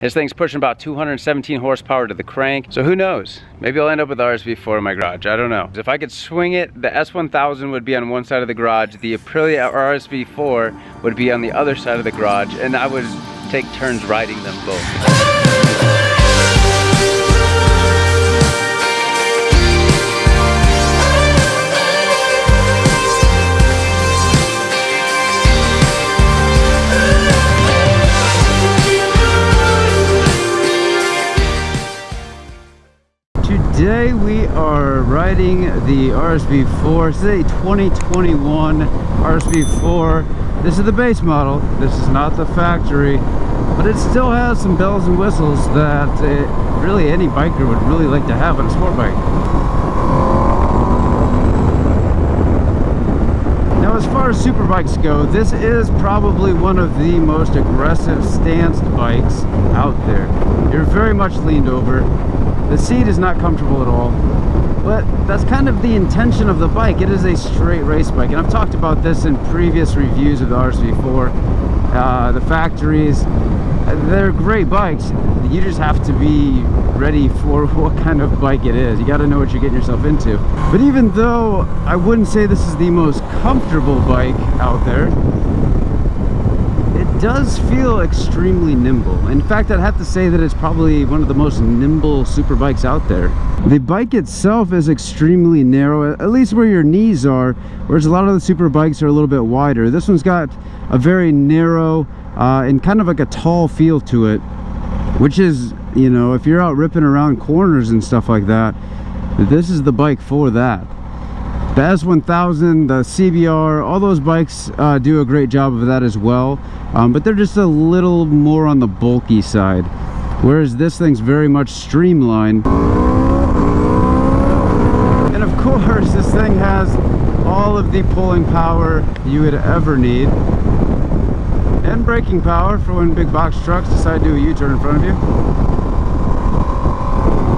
This thing's pushing about 217 horsepower to the crank, so who knows? Maybe I'll end up with the RSV4 in my garage, I don't know. If I could swing it, the S1000 would be on one side of the garage, the Aprilia RSV4 would be on the other side of the garage, and I would take turns riding them both. Today we are riding the RSV4. This is a 2021 RSV4. This is the base model. This is not the factory, but it still has some bells and whistles that really any biker would really like to have on a sport bike. Now, as far as super bikes go, this is probably one of the most aggressive stanced bikes out there. You're very much leaned over. The seat is not comfortable at all, but that's kind of the intention of the bike. It is a straight race bike, and I've talked about this in previous reviews of the RSV4. The factories, they're great bikes. You just have to be ready for what kind of bike it is. You got to know what you're getting yourself into. But even though I wouldn't say this is the most comfortable bike out there, it does feel extremely nimble. In fact, I'd have to say that it's probably one of the most nimble super bikes out there. The bike itself is extremely narrow, at least where your knees are, whereas a lot of the super bikes are a little bit wider. This one's got a very narrow and kind of like a tall feel to it, which is, you know, if you're out ripping around corners and stuff like that, this is the bike for that. The S1000, the CBR, all those bikes do a great job of that as well, but they're just a little more on the bulky side, whereas this thing's very much streamlined. And of course, this thing has all of the pulling power you would ever need, and braking power for when big box trucks decide to do a U-turn in front of you.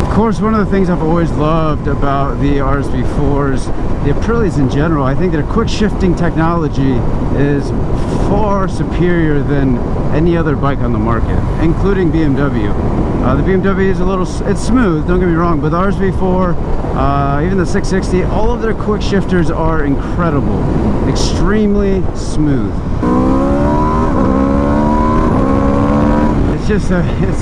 Of course, one of the things I've always loved about the RSV4s, the Aprilias in general, I think their quick shifting technology is far superior than any other bike on the market, including BMW. The BMW is it's smooth, don't get me wrong, but the RSV4, even the 660, all of their quick shifters are incredible, extremely smooth. It's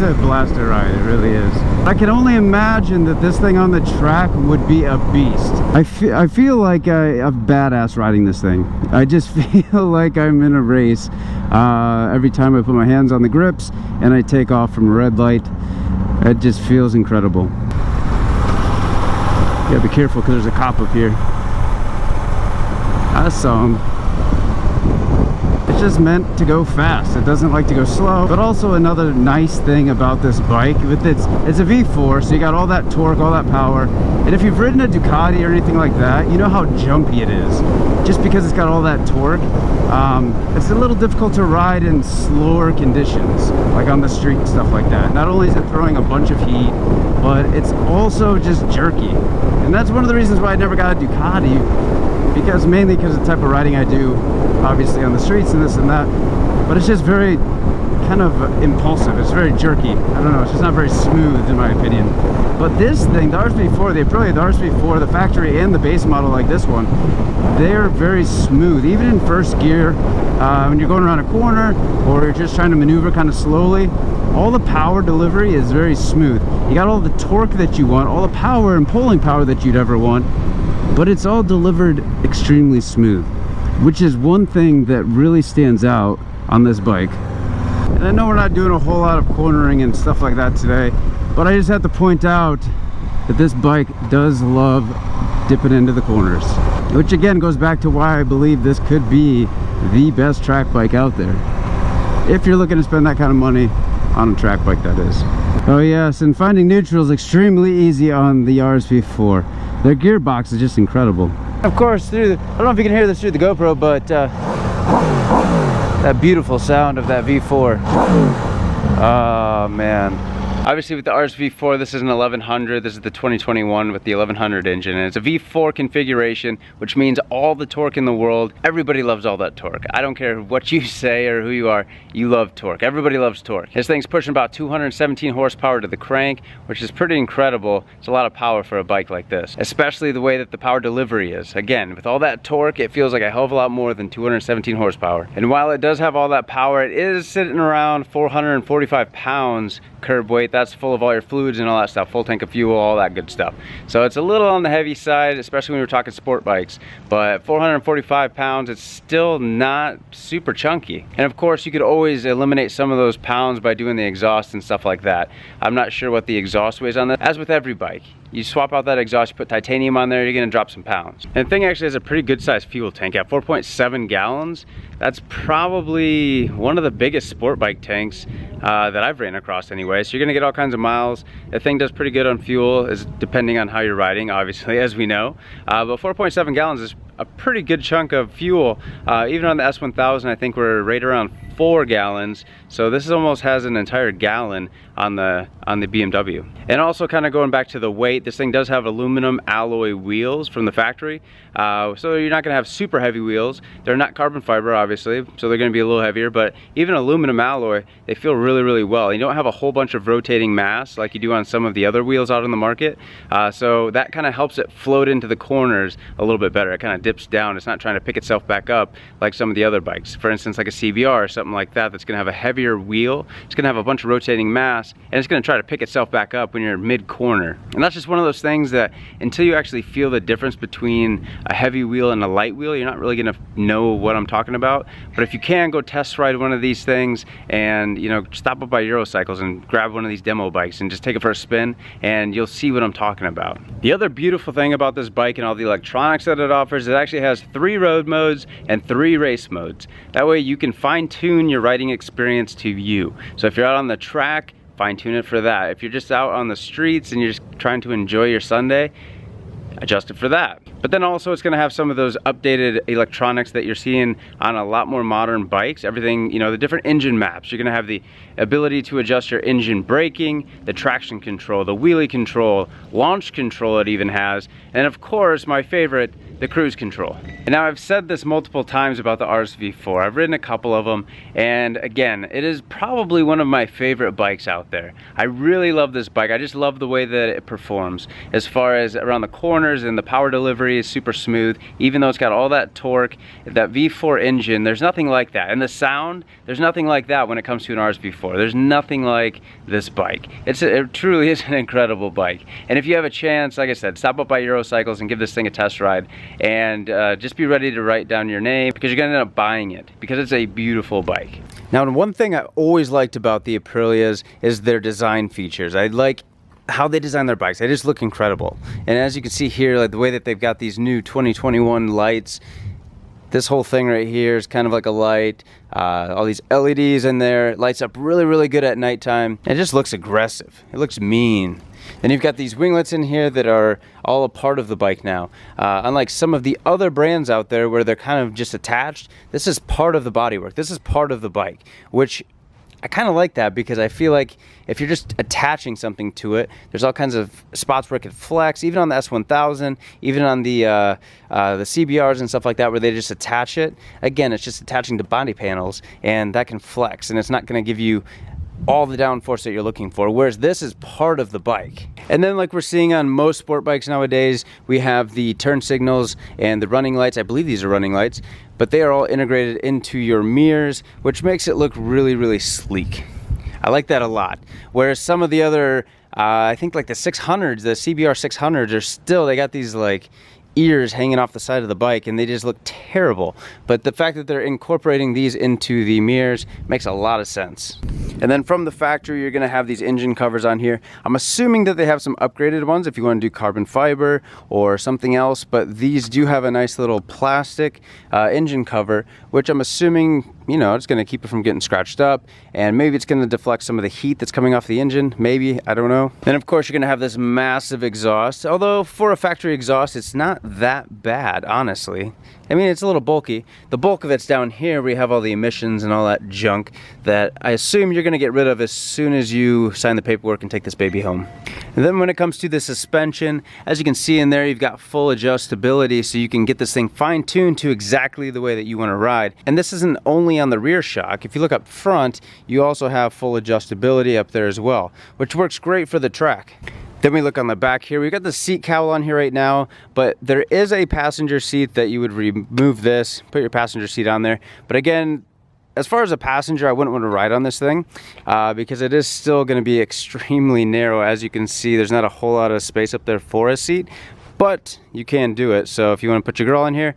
a blast to ride, it really is. I can only imagine that this thing on the track would be a beast. I feel like I'm badass riding this thing. I just feel like I'm in a race every time I put my hands on the grips and I take off from a red light. It just feels incredible. You gotta be careful because there's a cop up here. I saw him. It's just meant to go fast. It doesn't like to go slow. But also another nice thing about this bike, it's a V4, so you got all that torque, all that power. And if you've ridden a Ducati or anything like that, you know how jumpy it is. Just because it's got all that torque, it's a little difficult to ride in slower conditions, like on the street and stuff like that. Not only is it throwing a bunch of heat, but it's also just jerky. And that's one of the reasons why I never got a Ducati, mainly because of the type of riding I do, obviously on the streets and this and that, but it's just very kind of impulsive. It's very jerky. I don't know, it's just not very smooth in my opinion. But this thing, the RSV4, the Aprilia, the RSV4, the factory and the base model like this one, they're very smooth. Even in first gear, when you're going around a corner or you're just trying to maneuver kind of slowly, all the power delivery is very smooth. You got all the torque that you want, all the power and pulling power that you'd ever want, but it's all delivered extremely smooth, which is one thing that really stands out on this bike. And I know we're not doing a whole lot of cornering and stuff like that today, but I just have to point out that this bike does love dipping into the corners, which again goes back to why I believe this could be the best track bike out there, if you're looking to spend that kind of money on a track bike, that is. Oh yes, and finding neutral is extremely easy on the RSV4. Their gearbox is just incredible. Of course, I don't know if you can hear this through the GoPro, but that beautiful sound of that V4. Oh man, Obviously with the RSV4, this is an 1100, this is the 2021 with the 1100 engine, and it's a V4 configuration, which means all the torque in the world. Everybody loves all that torque. I don't care what you say or who you are, you love torque. Everybody loves torque. This thing's pushing about 217 horsepower to the crank, which is pretty incredible. It's a lot of power for a bike like this, especially the way that the power delivery is. Again, with all that torque, it feels like a hell of a lot more than 217 horsepower. And while it does have all that power, it is sitting around 445 pounds curb weight. That's full of all your fluids and all that stuff, full tank of fuel, all that good stuff. So it's a little on the heavy side, especially when we're talking sport bikes, but 445 pounds, it's still not super chunky. And of course, you could always eliminate some of those pounds by doing the exhaust and stuff like that. I'm not sure what the exhaust weighs on that. As with every bike, you swap out that exhaust, you put titanium on there, you're gonna drop some pounds. And the thing actually has a pretty good sized fuel tank at 4.7 gallons. That's probably one of the biggest sport bike tanks that I've ran across anyway. So you're gonna get all kinds of miles. The thing does pretty good on fuel, is depending on how you're riding, obviously, as we know. But 4.7 gallons is a pretty good chunk of fuel. Even on the S1000, I think we're right around 4 gallons. So this almost has an entire gallon on the BMW. And also kind of going back to the weight, this thing does have aluminum alloy wheels from the factory. So you're not gonna have super heavy wheels. They're not carbon fiber, obviously, so they're gonna be a little heavier, but even aluminum alloy, they feel really, really well. You don't have a whole bunch of rotating mass like you do on some of the other wheels out on the market. So that kind of helps it float into the corners a little bit better. It kind of dips down. It's not trying to pick itself back up like some of the other bikes. For instance, like a CBR or something like that, that's gonna have a heavier wheel. It's gonna have a bunch of rotating mass, and it's gonna try to pick itself back up when you're mid-corner. And that's just one of those things that until you actually feel the difference between a heavy wheel and a light wheel, you're not really gonna know what I'm talking about. But if you can, go test ride one of these things and, you know, stop up by Eurocycles and grab one of these demo bikes and just take it for a spin, and you'll see what I'm talking about. The other beautiful thing about this bike and all the electronics that it offers, it actually has 3 road modes and 3 race modes. That way you can fine-tune your riding experience to you. So if you're out on the track, fine-tune it for that. If you're just out on the streets and you're just trying to enjoy your Sunday, adjust it for that. But then also it's gonna have some of those updated electronics that you're seeing on a lot more modern bikes. Everything, you know, the different engine maps. You're gonna have the ability to adjust your engine braking, the traction control, the wheelie control, launch control it even has, and of course, my favorite, the cruise control. And now I've said this multiple times about the RSV4. I've ridden a couple of them, and again, it is probably one of my favorite bikes out there. I really love this bike. I just love the way that it performs. As far as around the corners and the power delivery is super smooth, even though it's got all that torque, that V4 engine, there's nothing like that. And the sound, there's nothing like that when it comes to an RSV4. There's nothing like this bike. It truly is an incredible bike. And if you have a chance, like I said, stop up by Eurocycles and give this thing a test ride. And just be ready to write down your name, because you're gonna end up buying it because it's a beautiful bike. Now, one thing I always liked about the Aprilias is their design features. I like how they design their bikes. They just look incredible. And as you can see here, like the way that they've got these new 2021 lights, this whole thing right here is kind of like a light. All these LEDs in there, it lights up really, really good at nighttime. It just looks aggressive. It looks mean. And you've got these winglets in here that are all a part of the bike now. Unlike some of the other brands out there where they're kind of just attached, this is part of the bodywork. This is part of the bike, which I kind of like that, because I feel like if you're just attaching something to it, there's all kinds of spots where it could flex, even on the S1000, even on the CBRs and stuff like that, where they just attach it. Again, it's just attaching to body panels, and that can flex, and it's not going to give you all the downforce that you're looking for, whereas this is part of the bike. And then, like we're seeing on most sport bikes nowadays, we have the turn signals and the running lights. I believe these are running lights, but they are all integrated into your mirrors, which makes it look really, really sleek. I like that a lot. Whereas some of the other, I think like the 600s, the CBR 600s are still, they got these like ears hanging off the side of the bike, and they just look terrible. But the fact that they're incorporating these into the mirrors makes a lot of sense. And then from the factory, you're gonna have these engine covers on here. I'm assuming that they have some upgraded ones if you want to do carbon fiber or something else, but these do have a nice little plastic engine cover, which I'm assuming you know, it's gonna keep it from getting scratched up, and maybe it's gonna deflect some of the heat that's coming off the engine, maybe, I don't know. Then of course you're gonna have this massive exhaust, although for a factory exhaust, it's not that bad, honestly. I mean, it's a little bulky. The bulk of it's down here where you have all the emissions and all that junk that I assume you're gonna get rid of as soon as you sign the paperwork and take this baby home. And then when it comes to the suspension, as you can see in there, you've got full adjustability, so you can get this thing fine-tuned to exactly the way that you want to ride. And this isn't only on the rear shock. If you look up front, you also have full adjustability up there as well, which works great for the track. Then we look on the back here. We've got the seat cowl on here right now, but there is a passenger seat that you would remove this, put your passenger seat on there. But again, as far as a passenger, I wouldn't want to ride on this thing because it is still going to be extremely narrow. As you can see, there's not a whole lot of space up there for a seat, but you can do it. So if you want to put your girl in here,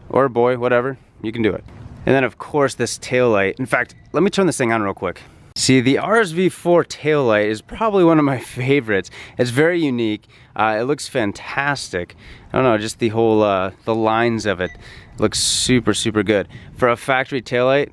or a boy, whatever, you can do it. And then of course this taillight. In fact, let me turn this thing on real quick. See, the RSV4 taillight is probably one of my favorites. It's very unique. It looks fantastic. I don't know, just the whole, the lines of it looks super, super good. For a factory taillight,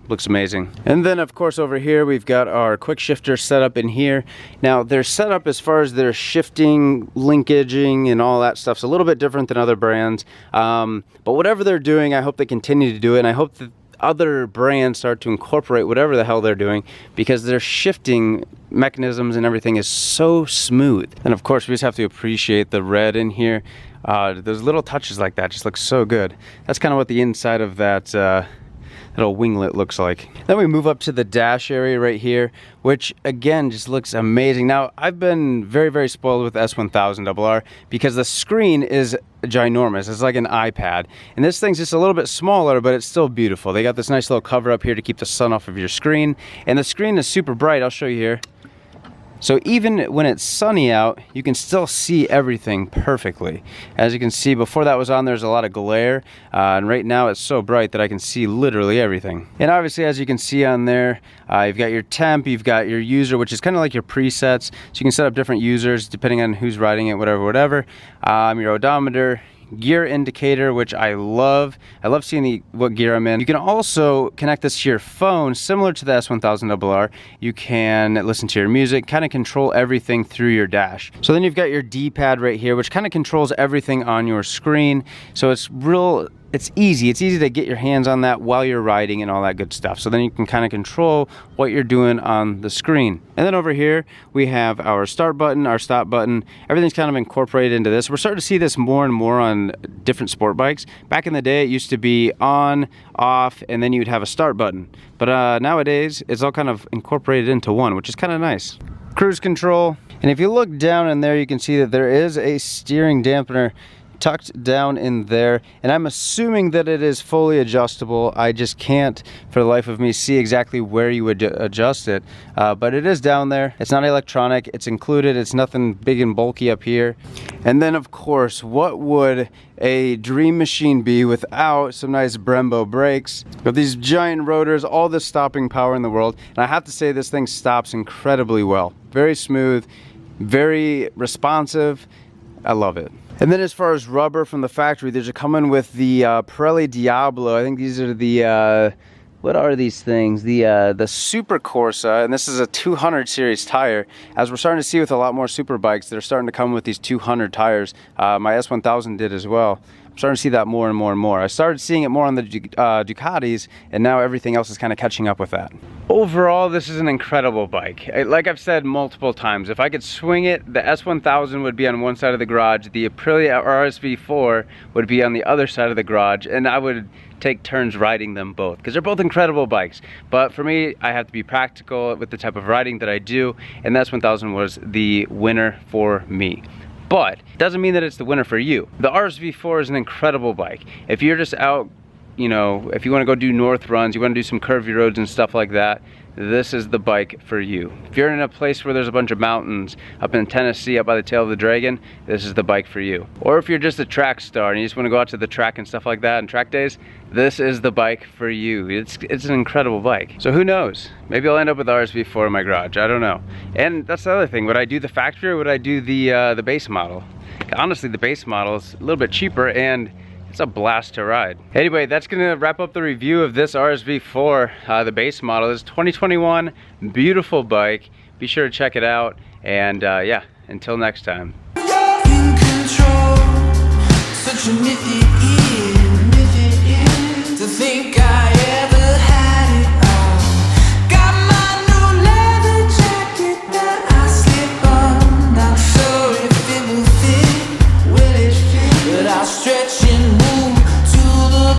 looks amazing. And then of course over here, we've got our quick shifter set up in here. Now their setup as far as their shifting, linkaging, and all that stuff's a little bit different than other brands. But whatever they're doing, I hope they continue to do it, and I hope that other brands start to incorporate whatever the hell they're doing, because their shifting mechanisms and everything is so smooth. And of course we just have to appreciate the red in here. Those little touches like that just look so good. That's kind of what the inside of that little winglet looks like. Then we move up to the dash area right here, which again just looks amazing. Now I've been very, very spoiled with S1000RR because the screen is ginormous. It's like an iPad, and this thing's just a little bit smaller, but it's still beautiful. They got this nice little cover up here to keep the sun off of your screen, and the screen is super bright. I'll show you here. So even when it's sunny out, you can still see everything perfectly. As you can see, before that was on, there's a lot of glare, and right now it's so bright that I can see literally everything. And obviously, as you can see on there, you've got your temp, you've got your user, which is kind of like your presets. So you can set up different users depending on who's riding it, whatever. Your odometer, gear indicator, which I love. I love seeing what gear I'm in. You can also connect this to your phone, similar to the S1000RR. You can listen to your music, kind of control everything through your dash. So then you've got your D-pad right here, which kind of controls everything on your screen. So it's easy. It's easy to get your hands on that while you're riding and all that good stuff. So then you can kind of control what you're doing on the screen. And then over here, we have our start button, our stop button. Everything's kind of incorporated into this. We're starting to see this more and more on different sport bikes. Back in the day, it used to be on, off, and then you'd have a start button. But nowadays, it's all kind of incorporated into one, which is kind of nice. Cruise control. And if you look down in there, you can see that there is a steering dampener tucked down in there, and I'm assuming that it is fully adjustable. I just can't for the life of me see exactly where you would adjust it, but it is down there. It's not electronic, it's included, it's nothing big and bulky up here. And then of course, what would a dream machine be without some nice brembo brakes with these giant rotors, all this stopping power in the world? And I have to say, this thing stops incredibly well. Very smooth, very responsive. I love it. And then as far as rubber from the factory, these are coming with the Pirelli Diablo. I think these are the, what are these things? The Super Corsa, and this is a 200 series tire. As we're starting to see with a lot more super bikes, they're starting to come with these 200 tires. My S1000 did as well. I'm starting to see that more and more and more. I started seeing it more on the Ducatis, and now everything else is kind of catching up with that. Overall, this is an incredible bike. Like I've said multiple times, if I could swing it, the S1000 would be on one side of the garage, the Aprilia RSV4 would be on the other side of the garage, and I would take turns riding them both, because they're both incredible bikes. But for me, I have to be practical with the type of riding that I do, and the S1000 was the winner for me. But it doesn't mean that it's the winner for you. The RSV4 is an incredible bike. If you're just out, you know, if you want to go do north runs, you want to do some curvy roads and stuff like that, this is the bike for you. If you're in a place where there's a bunch of mountains, up in Tennessee, up by the tail of the dragon, this is the bike for you. Or if you're just a track star and you just want to go out to the track and stuff like that, and track days, this is the bike for you. It's an incredible bike. So who knows? Maybe I'll end up with RSV4 in my garage. I don't know. And that's the other thing. Would I do the factory or would I do the base model? Honestly, the base model is a little bit cheaper, and It's a blast to ride. Anyway, that's gonna wrap up the review of this RSV4, the base model. This is 2021, beautiful bike. Be sure to check it out, and yeah, until next time. In control, such a nifty